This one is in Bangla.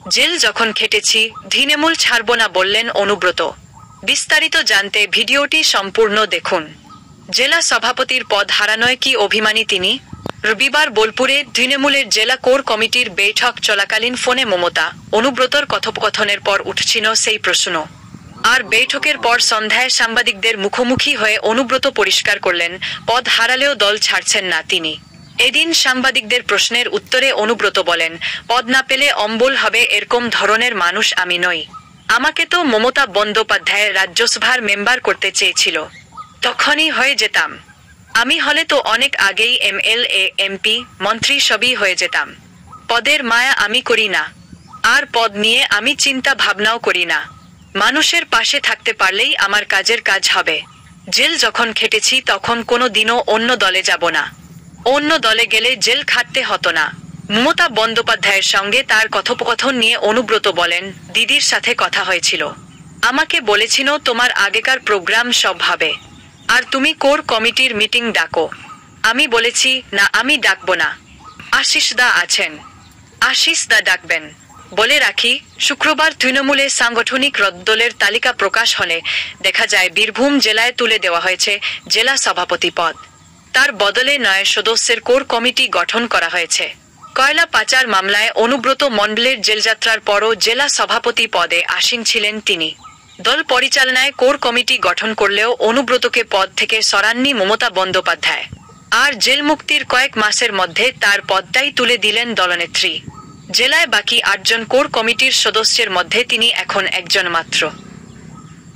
জেল যখন খেটেছি তৃণমূল ছাড়ব না বললেন অনুব্রত। বিস্তারিত জানতে ভিডিওটি সম্পূর্ণ দেখুন। জেলা সভাপতির পদ হারানোয় কি অভিমানী তিনি? রবিবার বোলপুরে তৃণমূলের জেলা কোর কমিটির বৈঠক চলাকালীন ফোনে মমতা অনুব্রতর কথোপকথনের পর উঠছিল সেই প্রশ্ন। আর বৈঠকের পর সন্ধ্যায় সাংবাদিকদের মুখোমুখি হয়ে অনুব্রত পরিষ্কার করলেন, পদ হারালেও দল ছাড়ছেন না তিনি। এদিন সাংবাদিকদের প্রশ্নের উত্তরে অনুব্রত বলেন, পদ না পেলে অম্বল হবে এরকম ধরনের মানুষ আমি নই। আমাকে তো মমতা বন্দ্যোপাধ্যায় রাজ্যসভার মেম্বার করতে চেয়েছিল, তখনই হয়ে যেতাম। আমি হলে তো অনেক আগেই MLA MP মন্ত্রী সবই হয়ে যেতাম। পদের মায়া আমি করি না, আর পদ নিয়ে আমি চিন্তা ভাবনাও করি না। মানুষের পাশে থাকতে পারলেই আমার কাজের কাজ হবে। জেল যখন খেটেছি তখন কোনো দিনও অন্য দলে যাব না। অন্য দলে গেলে জেল খাটতে হতো না। মমতা বন্দ্যোপাধ্যায়ের সঙ্গে তার কথোপকথন নিয়ে অনুব্রত বলেন, দিদির সাথে কথা হয়েছিল। আমাকে বলেছিল তোমার আগেকার প্রোগ্রাম সব হবে, আর তুমি কোর কমিটির মিটিং ডাকো। আমি বলেছি না, আমি ডাকবো না। আশিস দা আছেন, আশিস দা ডাকবেন। বলে রাখি, শুক্রবার তৃণমূলে সাংগঠনিক রদদলের তালিকা প্রকাশ হলে দেখা যায় বীরভূম জেলায় তুলে দেওয়া হয়েছে জেলা সভাপতি পদ। তার বদলে 9 সদস্যের কোর কমিটি গঠন করা হয়েছে। কয়লা পাচার মামলায় অনুব্রত মণ্ডলের জেলযাত্রার পরও জেলা সভাপতি পদে আসীন ছিলেন তিনি। দল পরিচালনায় কোর কমিটি গঠন করলেও অনুব্রতকে পদ থেকে সরাননি মমতা বন্দ্যোপাধ্যায়। আর জেল মুক্তির কয়েক মাসের মধ্যে তার পদটাই তুলে দিলেন দলনেত্রী। জেলায় বাকি 8 জন কোর কমিটির সদস্যের মধ্যে তিনি এখন একজন মাত্র।